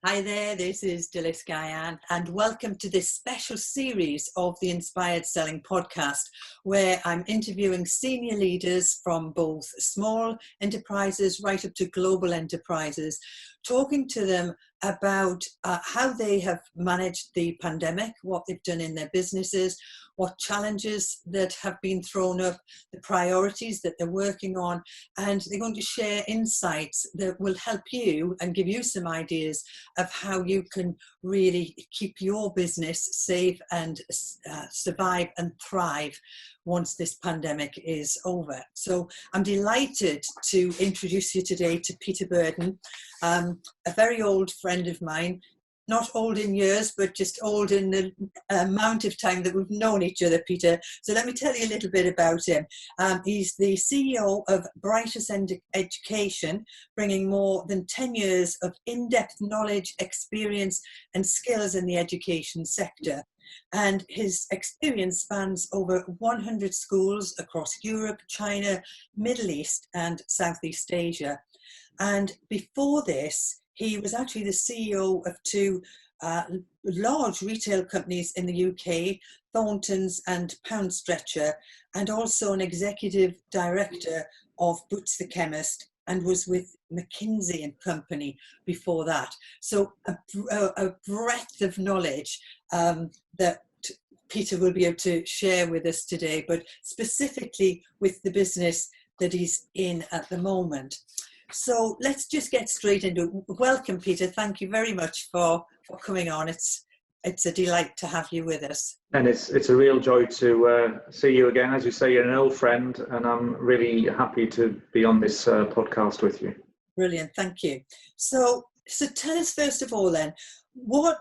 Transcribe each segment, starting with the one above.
Hi there, this is Dilys Guyan, and welcome to this special series of the Inspired Selling podcast, where I'm interviewing senior leaders from both small enterprises right up to global enterprises, talking to them about how they have managed the pandemic, what they've done in their businesses, what challenges that have been thrown up, the priorities that they're working on, and they're going to share insights that will help you and give you some ideas of how you can really keep your business safe and survive and thrive once this pandemic is over. So I'm delighted to introduce you today to Peter Burdon, a very old friend of mine, not old in years, but just old in the amount of time that we've known each other, Peter. So let me tell you a little bit about him. He's the CEO of Britus Education, bringing more than 10 years of in-depth knowledge, experience, and skills in the education sector. And his experience spans over 100 schools across Europe, China, Middle East, and Southeast Asia. And before this, he was actually the CEO of two large retail companies in the UK, Thorntons and Pound Stretcher, and also an executive director of Boots the Chemist, and was with McKinsey and Company before that. So a breadth of knowledge that Peter will be able to share with us today, but specifically with the business that he's in at the moment. So let's just get straight into it. Welcome, Peter. Thank you very much for coming on. It's a delight to have you with us. And it's a real joy to see you again. As you say, you're an old friend, and I'm really happy to be on this podcast with you. Brilliant. Thank you. So tell us first of all then, why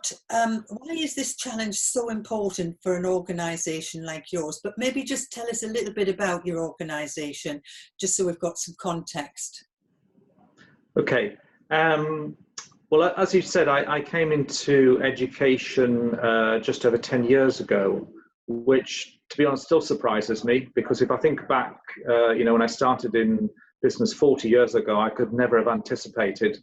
is this challenge so important for an organisation like yours? But maybe just tell us a little bit about your organisation, just so we've got some context. Okay. Well, as you said, I came into education just over 10 years ago, which, to be honest, still surprises me, because if I think back, when I started in business 40 years ago, I could never have anticipated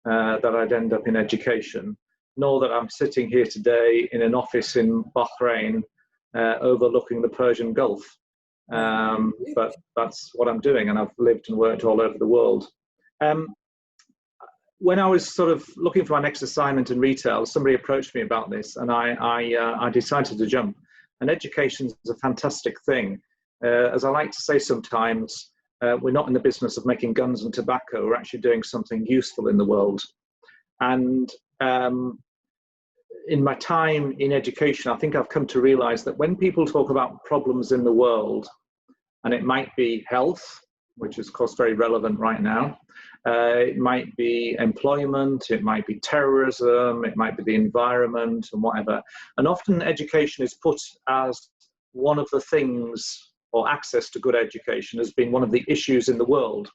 that I'd end up in education, nor that I'm sitting here today in an office in Bahrain overlooking the Persian Gulf. But that's what I'm doing, and I've lived and worked all over the world. When I was sort of looking for my next assignment in retail, somebody approached me about this, and I decided to jump. And education is a fantastic thing. As I like to say sometimes, we're not in the business of making guns and tobacco. We're actually doing something useful in the world. And in my time in education, I think I've come to realize that when people talk about problems in the world, and it might be health, which is, of course, very relevant right now. It might be employment, it might be terrorism, it might be the environment and whatever. And often education is put as one of the things, or access to good education has been one of the issues in the world.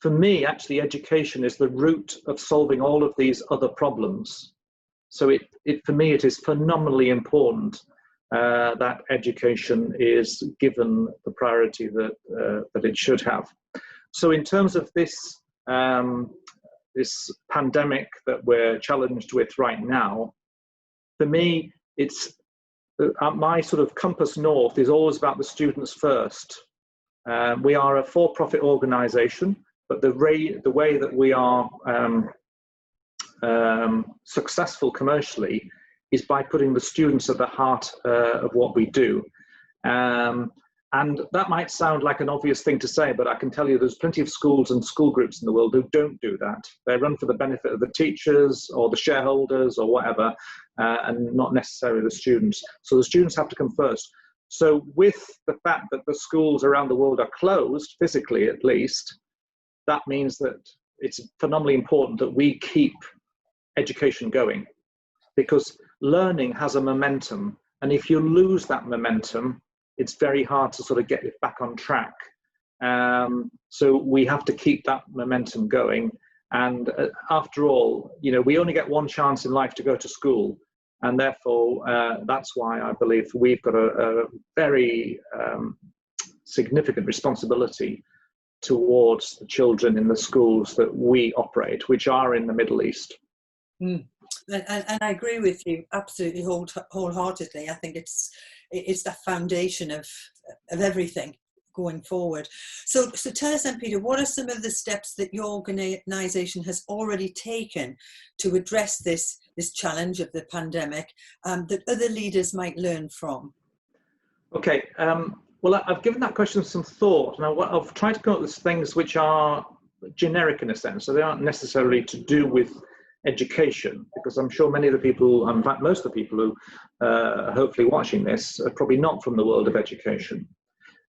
For me, actually, education is the root of solving all of these other problems. So for me, it is phenomenally important that education is given the priority that it should have. So in terms of this pandemic that we're challenged with right now, for me, it's my sort of compass north is always about the students first. We are a for-profit organisation, but the way that we are successful commercially is by putting the students at the heart of what we do. And that might sound like an obvious thing to say, but I can tell you there's plenty of schools and school groups in the world who don't do that. They run for the benefit of the teachers or the shareholders or whatever, and not necessarily the students. So the students have to come first. So with the fact that the schools around the world are closed, physically at least, that means that it's phenomenally important that we keep education going, because learning has a momentum, and if you lose that momentum, it's very hard to sort of get it back on track. So we have to keep that momentum going. And after all, we only get one chance in life to go to school, and therefore that's why I believe we've got a very significant responsibility towards the children in the schools that we operate, which are in the Middle East. Mm. And I agree with you absolutely wholeheartedly. I think it's the foundation of everything going forward. So tell us then, Peter, what are some of the steps that your organisation has already taken to address this challenge of the pandemic that other leaders might learn from? Okay, well, I've given that question some thought. Now, I've tried to come up with things which are generic in a sense, so they aren't necessarily to do with education, because I'm sure many of the people, in fact, most of the people who are hopefully watching this are probably not from the world of education.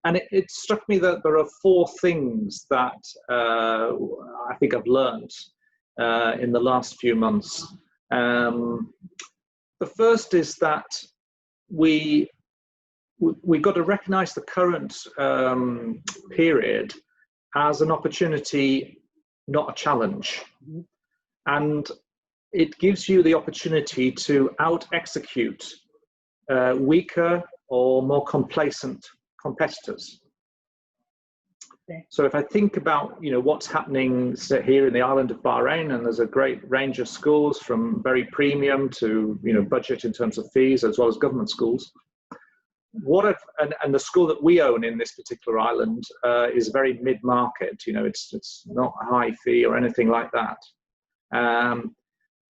And it struck me that there are four things that I think I've learned in the last few months. The first is that we got to recognize the current period as an opportunity, not a challenge. Mm-hmm. And it gives you the opportunity to out-execute weaker or more complacent competitors. Okay. So if I think about, what's happening here in the island of Bahrain, and there's a great range of schools from very premium to, budget in terms of fees, as well as government schools. And the school that we own in this particular island is very mid-market. It's not a high fee or anything like that.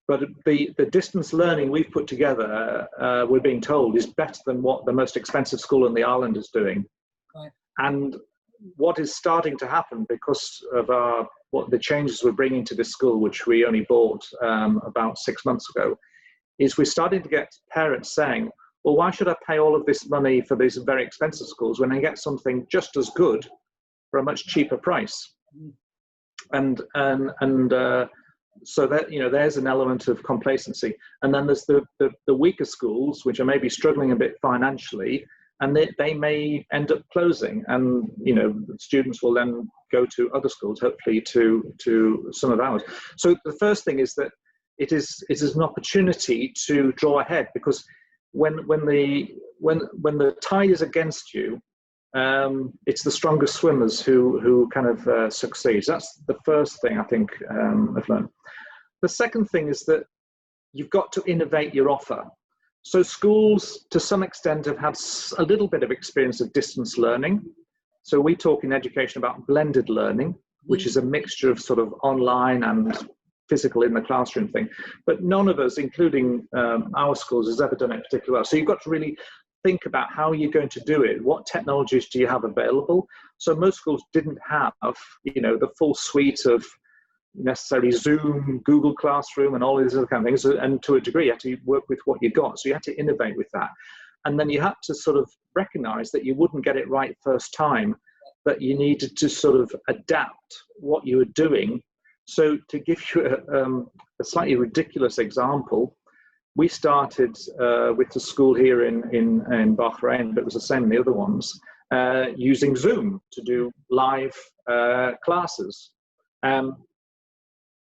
But the distance learning we've put together, we're being told, is better than what the most expensive school in the island is doing. Right. And what is starting to happen because of what the changes we're bringing to this school, which we only bought about 6 months ago, is we're starting to get parents saying, well, why should I pay all of this money for these very expensive schools when I get something just as good for a much cheaper price? And so that, there's an element of complacency. And then there's the weaker schools, which are maybe struggling a bit financially, and they may end up closing. And, students will then go to other schools, hopefully to some of ours. So the first thing is that it is an opportunity to draw ahead, because when the tide is against you, it's the strongest swimmers who kind of succeed. That's the first thing I think I've learned. The second thing is that you've got to innovate your offer. So schools, to some extent, have had a little bit of experience of distance learning. So we talk in education about blended learning, which is a mixture of sort of online and physical in the classroom thing. But none of us, including our schools, has ever done it particularly well. So you've got to really think about how you're going to do it. What technologies do you have available? So most schools didn't have, the full suite of necessarily Zoom, Google Classroom, and all these other kind of things. And to a degree, you had to work with what you got. So you had to innovate with that. And then you had to sort of recognize that you wouldn't get it right first time, that you needed to sort of adapt what you were doing. So to give you a slightly ridiculous example, we started with the school here in Bahrain, but it was the same in the other ones, using Zoom to do live classes.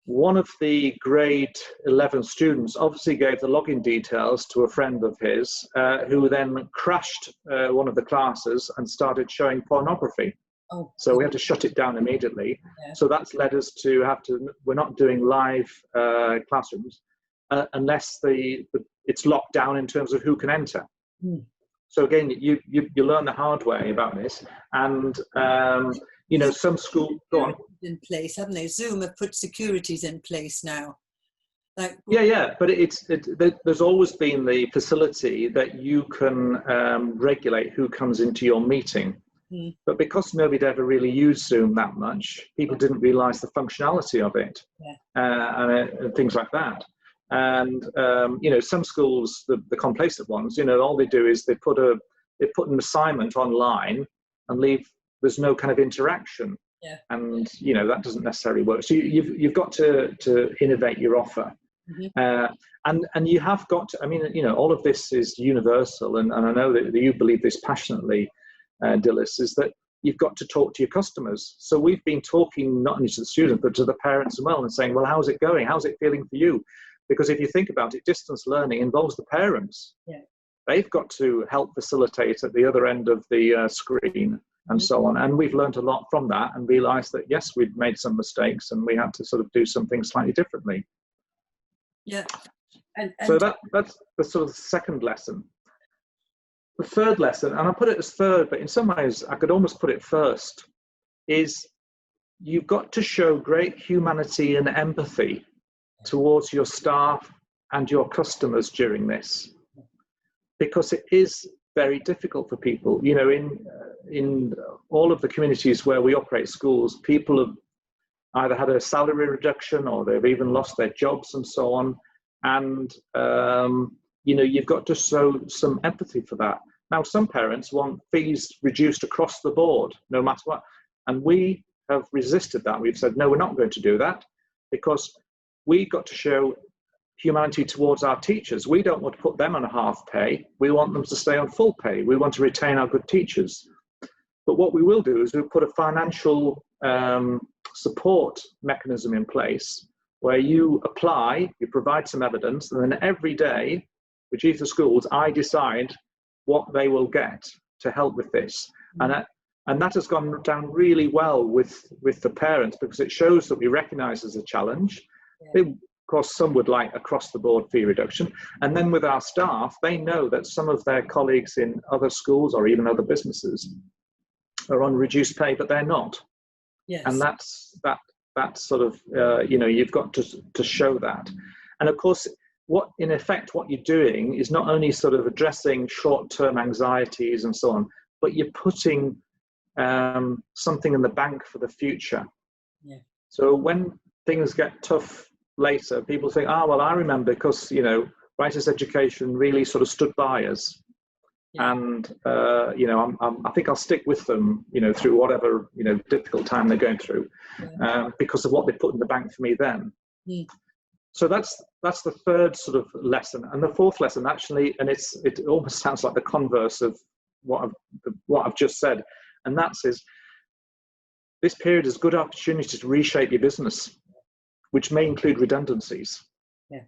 One of the grade 11 students obviously gave the login details to a friend of his, who then crashed one of the classes and started showing pornography. Oh. So we had to shut it down immediately. Yeah. So that's led us to we're not doing live classrooms unless it's locked down in terms of who can enter. Mm. So again, you learn the hard way about this. And, some schools, go on. In place, haven't they? Zoom have put securities in place now. Yeah, but there's always been the facility that you can regulate who comes into your meeting. Mm. But because nobody ever really used Zoom that much, people didn't realize the functionality of it, and things like that. And some schools, the complacent ones, all they do is they put an assignment online and there's no kind of interaction. Yeah. And that doesn't necessarily work. So you've got to innovate your offer. Mm-hmm. And you have got to, all of this is universal, and I know that you believe this passionately, Dilys, is that you've got to talk to your customers. So we've been talking not only to the students, but to the parents as well, and saying, well, how's it going? How's it feeling for you? Because if you think about it, distance learning involves the parents. Yeah. They've got to help facilitate at the other end of the screen and so on. And we've learned a lot from that and realized that, yes, we'd made some mistakes and we had to sort of do something slightly differently. Yeah. And So that's the sort of second lesson. The third lesson, and I put it as third, but in some ways I could almost put it first, is you've got to show great humanity and empathy towards your staff and your customers during this, because it is very difficult for people. You know, in all of the communities where we operate schools, people have either had a salary reduction or they've even lost their jobs and so on. And, you know, you've got to show some empathy for that. Now, some parents want fees reduced across the board, no matter what. And we have resisted that. We've said, no, we're not going to do that, because we've got to show humanity towards our teachers. We don't want to put them on half pay. We want them to stay on full pay. We want to retain our good teachers. But what we will do is we'll put a financial support mechanism in place where you apply, you provide some evidence, and then every day, the chief of schools, I decide what they will get to help with this. And that has gone down really well with the parents, because it shows that we recognise as a challenge. Yeah. Of course, some would like across the board fee reduction. And then with our staff, they know that some of their colleagues in other schools or even other businesses are on reduced pay, but they're not. Yes. And that's sort of, you know, you've got to show that. And of course, what you're doing is not only sort of addressing short-term anxieties and so on, but you're putting something in the bank for the future. Yeah. So when things get tough later, people think, well, I remember, because, you know, Britus Education really sort of stood by us. Yeah. And, you know, I think I'll stick with them, you know, through whatever, you know, difficult time they're going through, because of what they put in the bank for me then. Yeah. So that's the third sort of lesson. And the fourth lesson, actually, and it almost sounds like the converse of what I've just said, and that is, this period is a good opportunity to reshape your business, which may include redundancies. Yeah.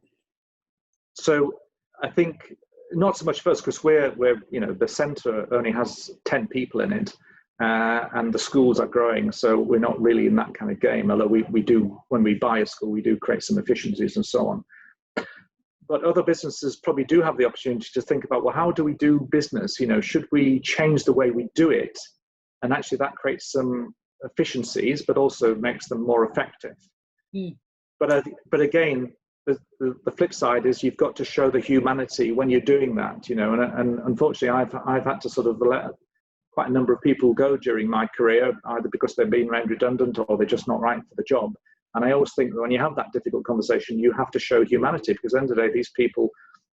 So I think not so much first, because we're you know, the centre only has 10 people in it, and the schools are growing, so we're not really in that kind of game. Although we do, when we buy a school, we do create some efficiencies and so on. But other businesses probably do have the opportunity to think about, well, how do we do business? You know, should we change the way we do it? And actually that creates some efficiencies, but also makes them more effective. Mm. But again, the flip side is you've got to show the humanity when you're doing that, you know, and unfortunately I've had to sort of let quite a number of people go during my career, either because they've been made redundant or they're just not right for the job. And I always think that when you have that difficult conversation, you have to show humanity, because at the end of the day, these people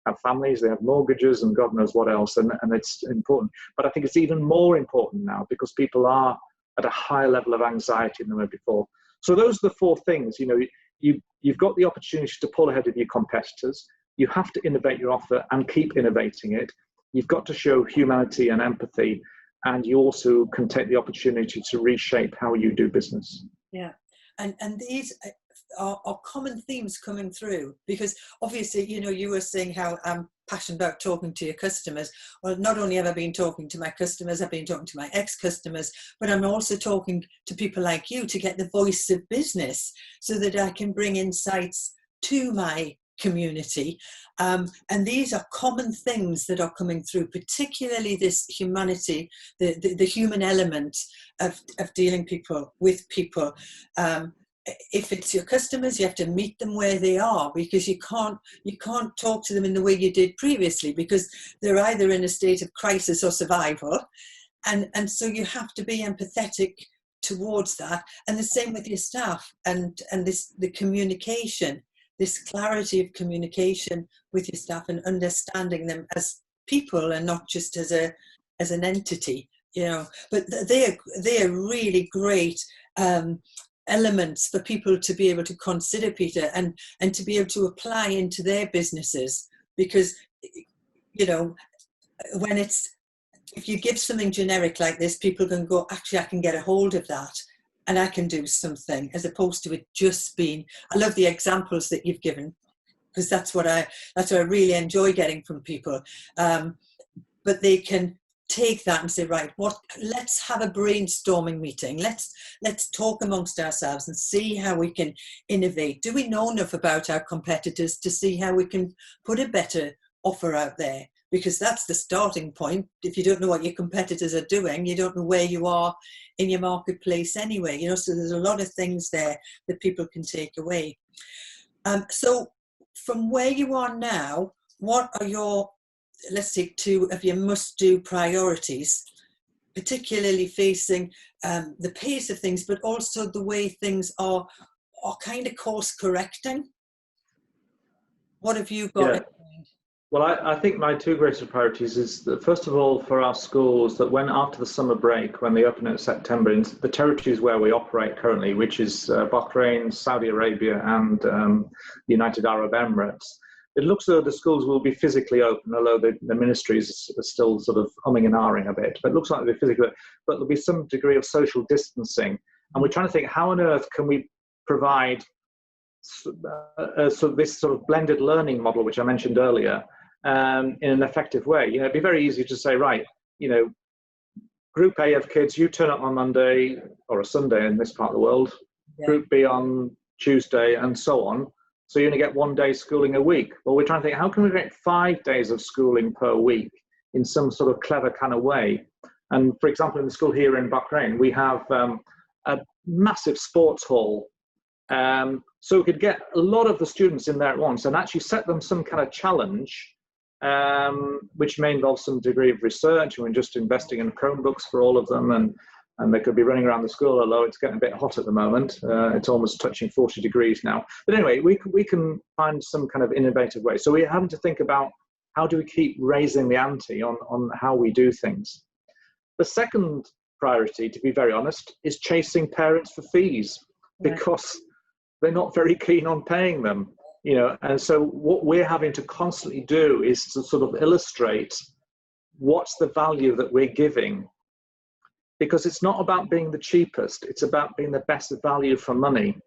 have families, they have mortgages, and God knows what else, and it's important. But I think it's even more important now, because people are at a higher level of anxiety than they were before. So those are the four things. You know, you've got the opportunity to pull ahead of your competitors. You have to innovate your offer and keep innovating it. You've got to show humanity and empathy, and you also can take the opportunity to reshape how you do business. Yeah, and these are common themes coming through, because obviously, you know, you were saying how I'm passionate about talking to your customers. Well, not only have I been talking to my customers, I've been talking to my ex-customers, but I'm also talking to people like you to get the voice of business, so that I can bring insights to my community. And these are common things that are coming through, particularly this humanity, the human element of dealing with people. If it's your customers, you have to meet them where they are, because you can't talk to them in the way you did previously, because they're either in a state of crisis or survival, and so you have to be empathetic towards that. And the same with your staff, and the communication, this clarity of communication with your staff, and understanding them as people and not just as an entity, you know. But they're really great elements for people to be able to consider, Peter, and to be able to apply into their businesses. Because, you know, if you give something generic like this, people can go, actually, I can get a hold of that and I can do something, as opposed to it just being, I love the examples that you've given, because that's what I really enjoy getting from people. But they can take that and say, right, let's have a brainstorming meeting. Let's talk amongst ourselves and see how we can innovate. Do we know enough about our competitors to see how we can put a better offer out there? Because that's the starting point. If you don't know what your competitors are doing, you don't know where you are in your marketplace anyway. So there's a lot of things there that people can take away. So from where you are now, what are your, let's say, 2 of your must-do priorities, particularly facing the pace of things, but also the way things are kind of course correcting? What have you got? Yeah. Well, I think my 2 greatest priorities is that, first of all, for our schools, that when after the summer break, when they open in September, in the territories where we operate currently, which is Bahrain, Saudi Arabia, and the United Arab Emirates, it looks as though the schools will be physically open, although the ministries are still sort of umming and ahhing a bit. But it looks like they'll be physically open, but there'll be some degree of social distancing. And we're trying to think, how on earth can we provide this sort of blended learning model, which I mentioned earlier, in an effective way? It'd be very easy to say, right, Group A of kids, you turn up on Monday or a Sunday in this part of the world, yeah. Group B on Tuesday, and so on. So you only get 1 day schooling a week. Well, we're trying to think, how can we get 5 days of schooling per week in some sort of clever kind of way? And for example, in the school here in Bahrain, we have a massive sports hall. So we could get a lot of the students in there at once and actually set them some kind of challenge, which may involve some degree of research. And we're just investing in Chromebooks for all of them, and they could be running around the school, although it's getting a bit hot at the moment. It's almost touching 40 degrees now. But anyway, we can find some kind of innovative way. So we're having to think about, how do we keep raising the ante on how we do things? The second priority, to be very honest, is chasing parents for fees, because they're not very keen on paying them. And so what we're having to constantly do is to sort of illustrate what's the value that we're giving, because it's not about being the cheapest, it's about being the best value for money.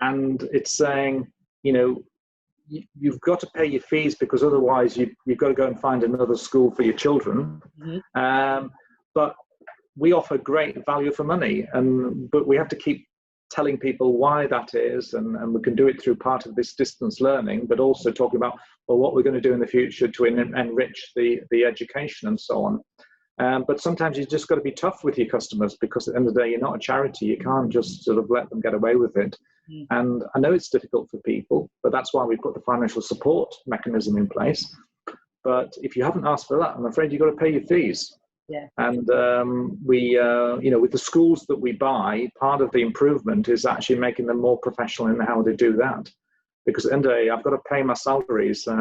And it's saying, you've got to pay your fees, because otherwise you've got to go and find another school for your children. Mm-hmm. But we offer great value for money, but we have to keep telling people why that is, and we can do it through part of this distance learning, but also talking about, well, what we're going to do in the future to enrich the education and so on. But sometimes you just got to be tough with your customers, because at the end of the day, you're not a charity. You can't just sort of let them get away with it. Mm. And I know it's difficult for people, but that's why we put the financial support mechanism in place. But if you haven't asked for that, I'm afraid you've got to pay your fees. Yeah. And we, with the schools that we buy, part of the improvement is actually making them more professional in how they do that. Because at the end of the day, I've got to pay my salaries. They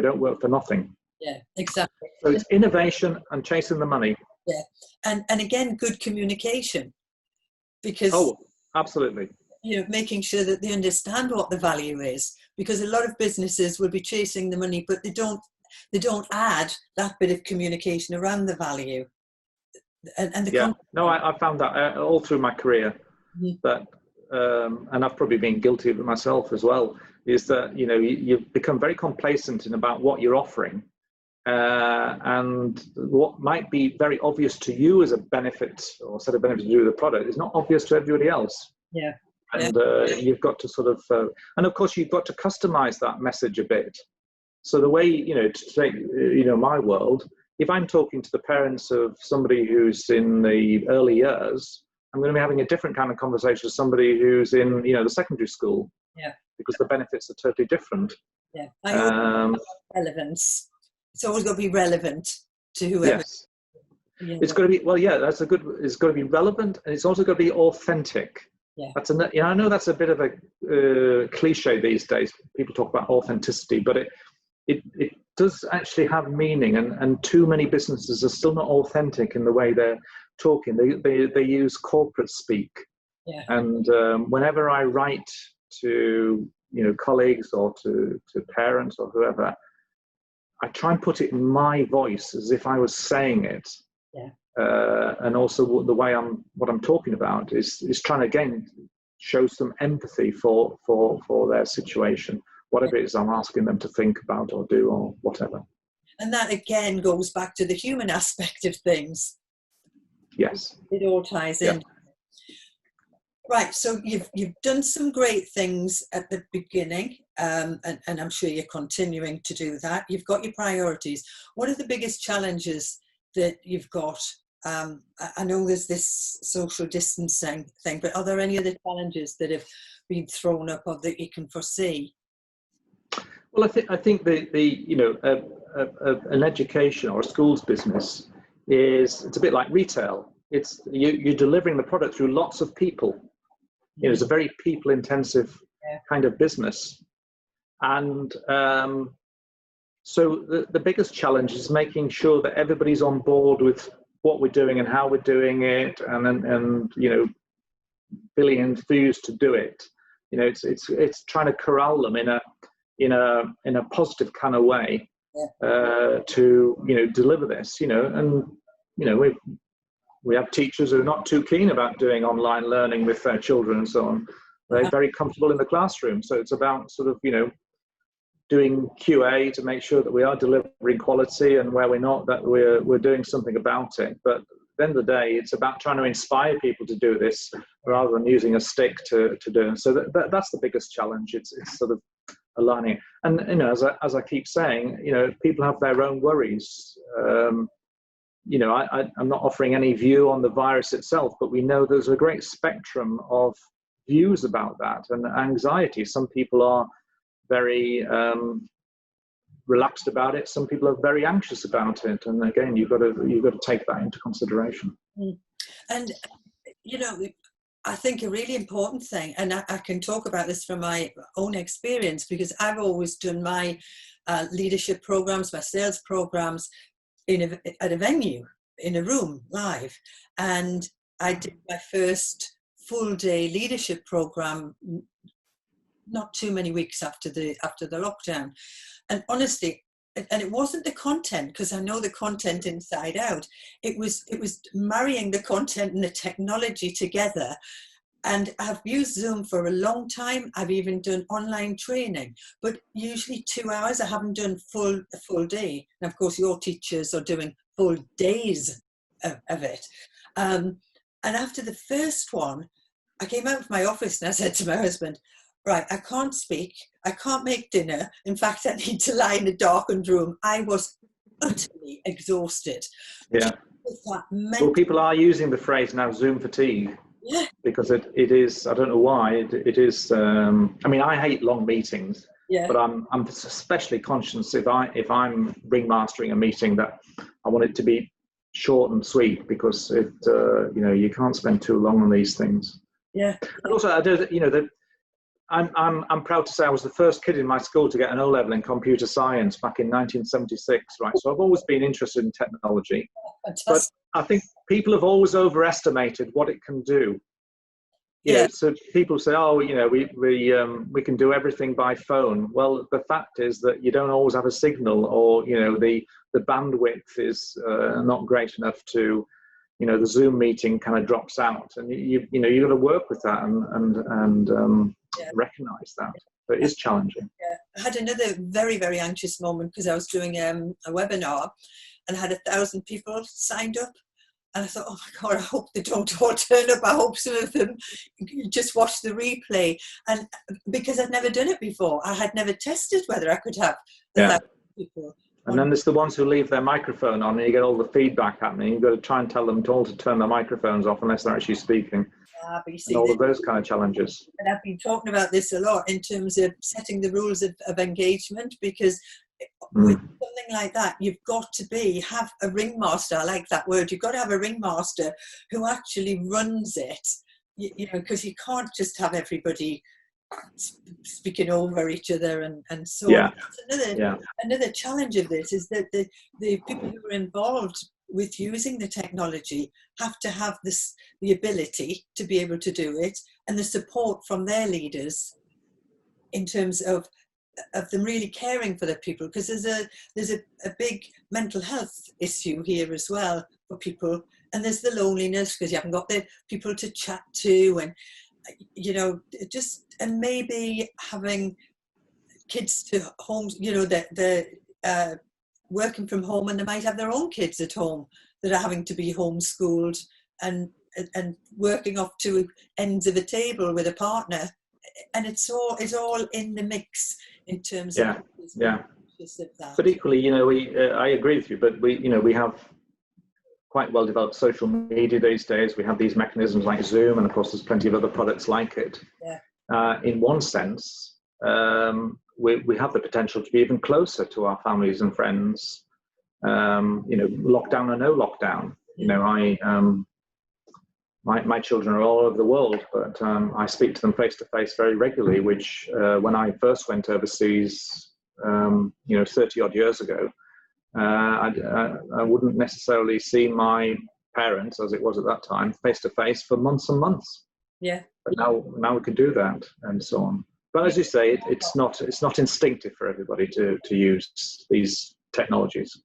don't work for nothing. Yeah, exactly. So it's innovation and chasing the money. Yeah, and again, good communication, because absolutely. Making sure that they understand what the value is, because a lot of businesses will be chasing the money, but they don't add that bit of communication around the value. I found that all through my career. Mm-hmm. That, and I've probably been guilty of it myself as well, is that you've become very complacent about what you're offering. And what might be very obvious to you as a benefit or set of benefits to do with the product is not obvious to everybody else. Yeah. And you've got to sort of, and of course you've got to customize that message a bit. So the way, to take, my world, if I'm talking to the parents of somebody who's in the early years, I'm going to be having a different kind of conversation with somebody who's in, the secondary school. Yeah. Because the benefits are totally different. Yeah. Relevance. It's always got to be relevant to whoever. Yes. Yeah. It's got to be, it's got to be relevant, and it's also got to be authentic. Yeah. I know that's a bit of a cliche these days. People talk about authenticity, but it does actually have meaning, and too many businesses are still not authentic in the way they're talking. They use corporate speak. Yeah. And whenever I write to colleagues or to parents or whoever, I try and put it in my voice as if I was saying it. Yeah. And also the way what I'm talking about is trying to, again, show some empathy for their situation, whatever it is I'm asking them to think about or do or whatever. And that again goes back to the human aspect of things. Yes. It all ties in. Right, so you've done some great things at the beginning, and I'm sure you're continuing to do that. You've got your priorities. What are the biggest challenges that you've got? I know there's this social distancing thing, but are there any other challenges that have been thrown up or that you can foresee? Well, I think an education or a school's business it's a bit like retail. It's you're delivering the product through lots of people. It's a very people-intensive kind of business, and so the biggest challenge is making sure that everybody's on board with what we're doing and how we're doing it, and feeling enthused to do it. It's trying to corral them in a positive kind of way to deliver this. We have teachers who are not too keen about doing online learning with their children and so on. They're very comfortable in the classroom. So it's about sort of, doing QA to make sure that we are delivering quality, and where we're not, that we're doing something about it. But at the end of the day, it's about trying to inspire people to do this rather than using a stick to do it. So that's the biggest challenge. It's sort of aligning. And, as I keep saying, people have their own worries. I'm not offering any view on the virus itself, but we know there's a great spectrum of views about that and anxiety. Some people are very relaxed about it. Some people are very anxious about it. And again, you've got to take that into consideration. And, I think a really important thing, and I can talk about this from my own experience, because I've always done my leadership programs, my sales programs, at a venue, in a room, live. And I did my first full day leadership program not too many weeks after the lockdown. And honestly, and it wasn't the content, because I know the content inside out. It was marrying the content and the technology together. And I've used Zoom for a long time. I've even done online training, but usually 2 hours. I haven't done a full day. And of course, your teachers are doing full days of it. And after the first one, I came out of my office and I said to my husband, right, I can't speak. I can't make dinner. In fact, I need to lie in a darkened room. I was utterly exhausted. Yeah. Well, people are using the phrase now, Zoom fatigue. Yeah. Because it is, I don't know why, it is, I hate long meetings, but I'm especially conscious if I'm ringmastering a meeting that I want it to be short and sweet, because you can't spend too long on these things. Yeah. And also, I'm proud to say I was the first kid in my school to get an O-level in computer science back in 1976, right? So I've always been interested in technology. Fantastic. But I think people have always overestimated what it can do. So people say, we can do everything by phone. Well, the fact is that you don't always have a signal, or the bandwidth is not great enough to, the Zoom meeting kind of drops out, and you've got to work with that and recognize that. But it is challenging. Yeah. I had another very, very anxious moment because I was doing a webinar and had 1,000 people signed up. And I thought, oh my God, I hope they don't all turn up. I hope some of them just watch the replay. And because I'd never done it before, I had never tested whether I could have 1,000 people. And then there's the ones who leave their microphone on, and you get all the feedback happening. You've got to try and tell them all to turn their microphones off unless they're actually speaking. But you see, and all of those kind of challenges. And I've been talking about this a lot in terms of setting the rules of engagement, because with something like that, you've got to have a ringmaster. I like that word. You've got to have a ringmaster who actually runs it, because you can't just have everybody speaking over each other and so on. Another challenge of this is that the people who are involved with using the technology have to have the ability to be able to do it, and the support from their leaders in terms of them really caring for the people, because there's a big mental health issue here as well for people, and there's the loneliness because you haven't got the people to chat to, and and maybe having kids to homes, working from home, and they might have their own kids at home that are having to be homeschooled and working off two ends of a table with a partner, and it's all in the mix in terms of that. But equally, I agree with you, but we have quite well developed social media these days. We have these mechanisms like Zoom, and of course there's plenty of other products like it. In one sense, we have the potential to be even closer to our families and friends, lockdown or no lockdown. My children are all over the world, but I speak to them face to face very regularly, which when I first went overseas 30 odd years ago, I wouldn't necessarily see my parents, as it was at that time, face to face for months and months. But now we can do that, and so on. But as you say, it's not instinctive for everybody to use these technologies.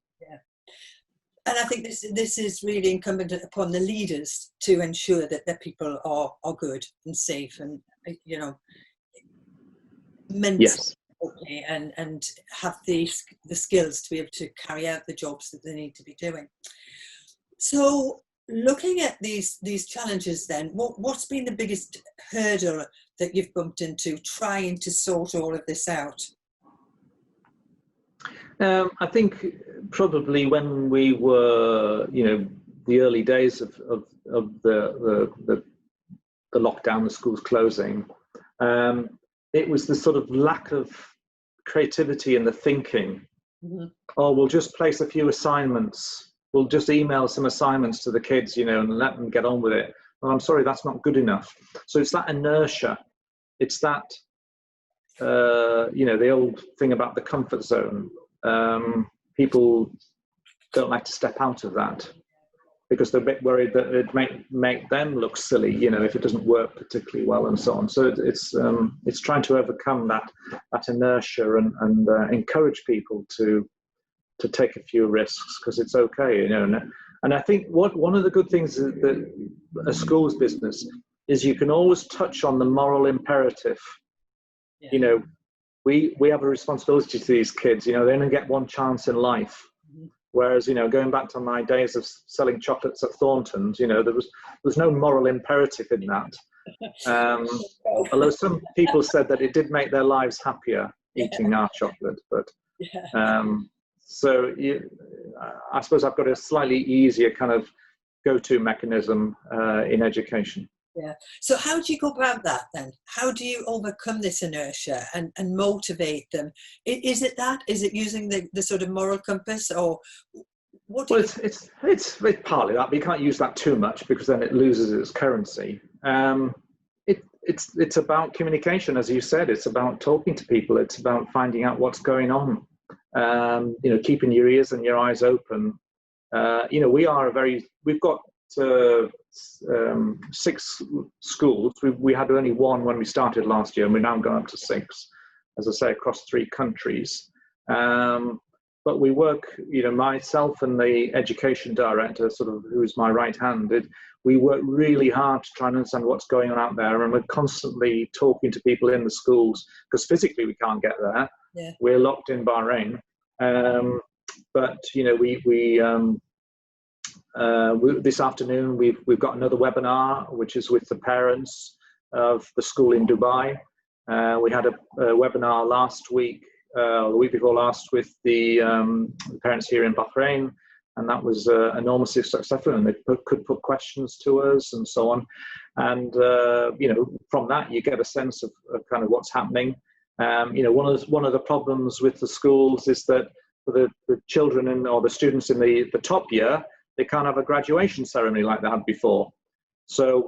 And I think this is really incumbent upon the leaders to ensure that their people are good and safe, and mentally okay, and have the skills to be able to carry out the jobs that they need to be doing. So, looking at these challenges, then, what's been the biggest hurdle that you've bumped into trying to sort all of this out? I think probably when we were, the early days of the lockdown, the schools closing, it was the sort of lack of creativity in the thinking. Oh, we'll just place a few assignments. We'll just email some assignments to the kids, and let them get on with it. Well, I'm sorry, that's not good enough. So it's that inertia. It's that, the old thing about the comfort zone. People don't like to step out of that because they're a bit worried that it might make them look silly, if it doesn't work particularly well, and so on. So it's trying to overcome that inertia and encourage people to take a few risks, because it's okay, And I think one of the good things that a school's business is you can always touch on the moral imperative. We have a responsibility to these kids. They only get one chance in life. Whereas, going back to my days of selling chocolates at Thorntons, there was no moral imperative in that. Although some people said that it did make their lives happier eating our chocolate. But I suppose I've got a slightly easier kind of go-to mechanism in education. So how do you go about that then? How do you overcome this inertia and motivate them? Is it that? Is it using the sort of moral compass, or what? It's partly that, but you can't use that too much because then it loses its currency. It's about communication, as you said. It's about talking to people. It's about finding out what's going on. Keeping your ears and your eyes open. We've got 6 schools. We had only one when we started last year, and we've now gone up to 6, as I say, across 3 countries. But we work, myself and the education director, sort of, who's my right hand, we work really hard to try and understand what's going on out there, and we're constantly talking to people in the schools, because physically we can't get there. We're locked in Bahrain. But this afternoon we've got another webinar, which is with the parents of the school in Dubai. We had a webinar last week, the week before last, with the parents here in Bahrain, and that was enormously successful, and they could put questions to us and so on. And from that you get a sense of kind of what's happening. One of the problems with the schools is that for the children or the students in the top year, they can't have a graduation ceremony like they had before. So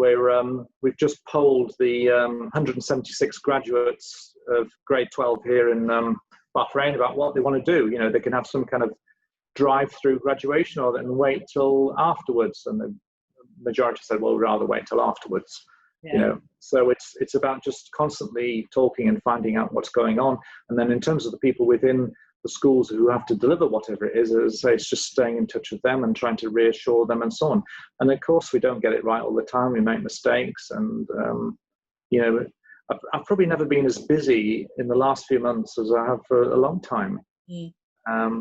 we've just polled the 176 graduates of grade 12 here in Bahrain about what they want to do. They can have some kind of drive-through graduation, or then wait till afterwards. And the majority said, well, we'd rather wait till afterwards. So it's about just constantly talking and finding out what's going on. And then in terms of the people within the schools who have to deliver whatever it is, as I say, it's just staying in touch with them and trying to reassure them and so on. And of course, we don't get it right all the time. We make mistakes, and I've probably never been as busy in the last few months as I have for a long time.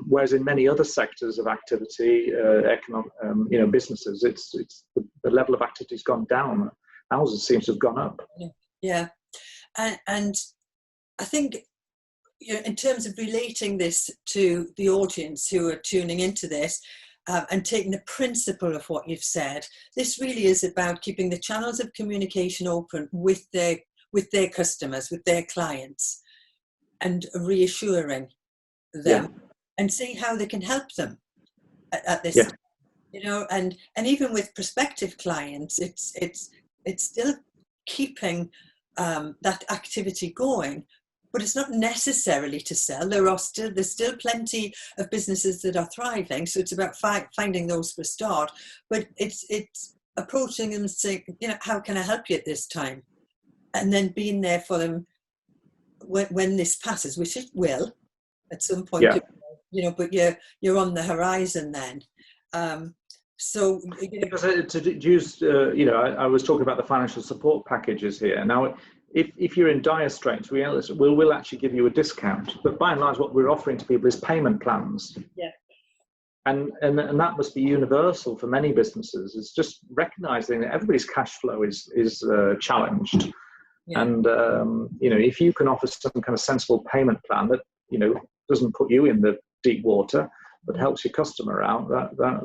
Whereas in many other sectors of activity, businesses, it's the level of activity has gone down. Ours seems to have gone up. Yeah, and I think, in terms of relating this to the audience who are tuning into this, and taking the principle of what you've said, this really is about keeping the channels of communication open with their customers, with their clients, and reassuring them and seeing how they can help them at this time, and even with prospective clients, it's still keeping that activity going. But it's not necessarily to sell. There's still plenty of businesses that are thriving. So it's about finding those for a start. But it's approaching them and saying, how can I help you at this time? And then being there for them when this passes, which it will at some point. But you're on the horizon then. So to use, I was talking about the financial support packages here. Now, if you're in dire straits, we'll actually give you a discount. But by and large, what we're offering to people is payment plans. Yeah. And that must be universal for many businesses. It's just recognizing that everybody's cash flow is challenged. Yeah. And if you can offer some kind of sensible payment plan that doesn't put you in the deep water, but helps your customer out,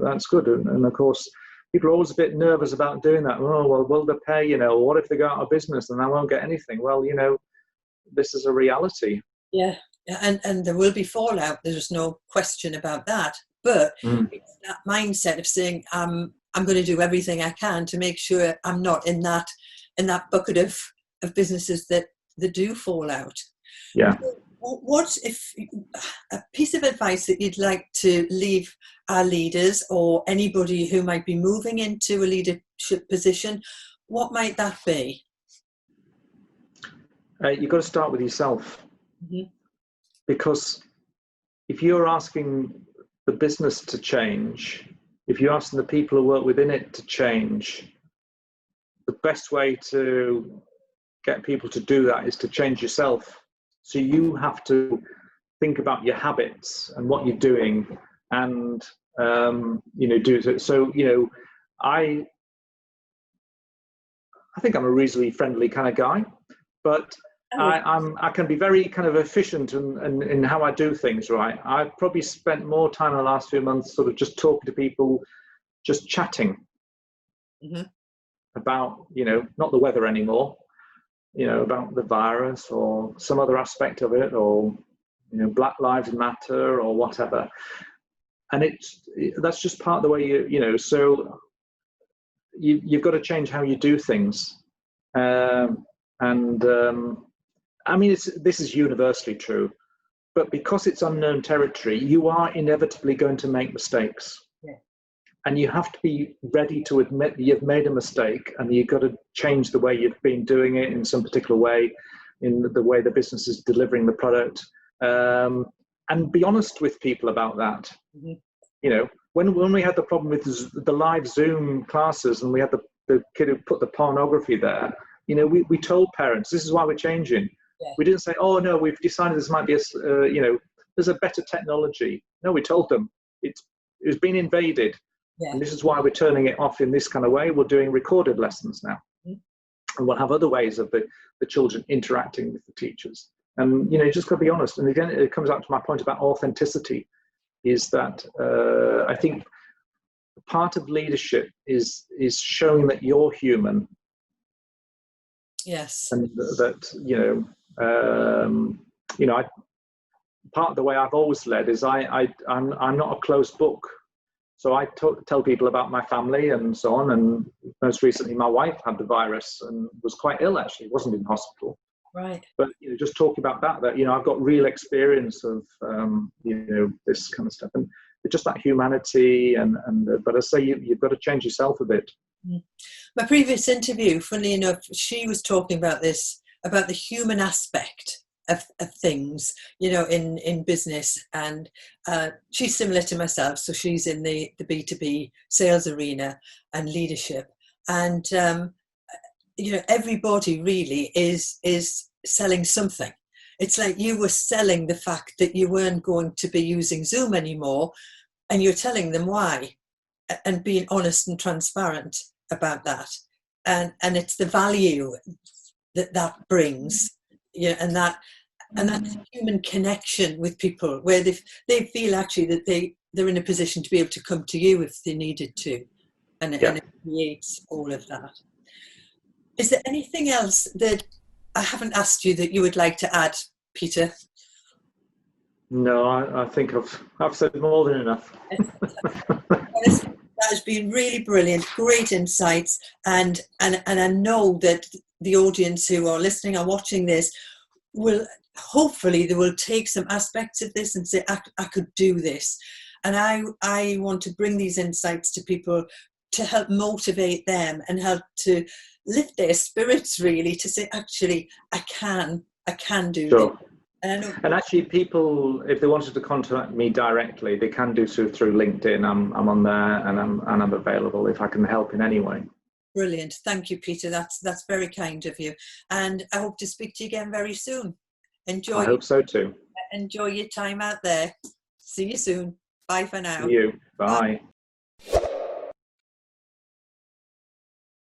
that's good. And of course, people are always a bit nervous about doing that. Oh, well, will they pay? What if they go out of business and I won't get anything? Well, this is a reality. Yeah, and there will be fallout. There's no question about that. But it's that mindset of saying, I'm going to do everything I can to make sure I'm not in that bucket of businesses that do fall out. Yeah. What if a piece of advice that you'd like to leave our leaders or anybody who might be moving into a leadership position, what might that be? You've got to start with yourself. Mm-hmm. Because if you're asking the business to change, if you're asking the people who work within it to change, the best way to get people to do that is to change yourself. So you have to think about your habits and what you're doing, and do it. So I think I'm a reasonably friendly kind of guy, but I can be very kind of efficient in how I do things. Right, I've probably spent more time in the last few months sort of just talking to people, just chatting about not the weather anymore. About the virus or some other aspect of it, or Black Lives Matter or whatever. And that's just part of the way so you've got to change how you do things. I mean, this is universally true, but because it's unknown territory, you are inevitably going to make mistakes. And you have to be ready to admit that you've made a mistake, and you've got to change the way you've been doing it in some particular way, in the way the business is delivering the product, and be honest with people about that. Mm-hmm. When we had the problem with the live Zoom classes, and we had the kid who put the pornography there, we told parents, this is why we're changing. Yeah. We didn't say, oh no, we've decided this might be there's a better technology. No, we told them it was being invaded. Yeah. And this is why we're turning it off in this kind of way. We're doing recorded lessons now. Mm-hmm. And we'll have other ways of the children interacting with the teachers. And, you just got to be honest. And again, it comes out to my point about authenticity, is that I think part of leadership is showing that you're human. Yes. And that, part of the way I've always led is I'm not a closed book. So I tell people about my family and so on. And most recently, my wife had the virus and was quite ill, actually. Wasn't in hospital. Right. But, just talking about that, I've got real experience of, this kind of stuff. And just that humanity. But I say you've got to change yourself a bit. My previous interview, funnily enough, she was talking about this, about the human aspect of things, in business, and she's similar to myself, so she's in the B2B sales arena and leadership, and everybody really is selling something, It's like you were selling the fact that you weren't going to be using Zoom anymore, and you're telling them why, and being honest and transparent about that. And it's the value that brings, yeah, and that human connection with people, where they feel actually that they're in a position to be able to come to you if they needed to, and it creates all of that. Is there anything else that I haven't asked you that you would like to add, Peter? No, I think I've said more than enough. Honestly, that has been really brilliant, great insights, and I know that the audience who are listening or watching this will, hopefully they will take some aspects of this and say, I could do this. And I want to bring these insights to people to help motivate them and help to lift their spirits, really, to say, actually, I can do Sure. this. And actually, people, if they wanted to contact me directly, they can do so through LinkedIn. I'm on there, and I'm available if I can help in any way. Brilliant. Thank you, Peter. That's very kind of you. And I hope to speak to you again very soon. I hope so too. Enjoy your time out there. See you soon. Bye for now. See you. Bye.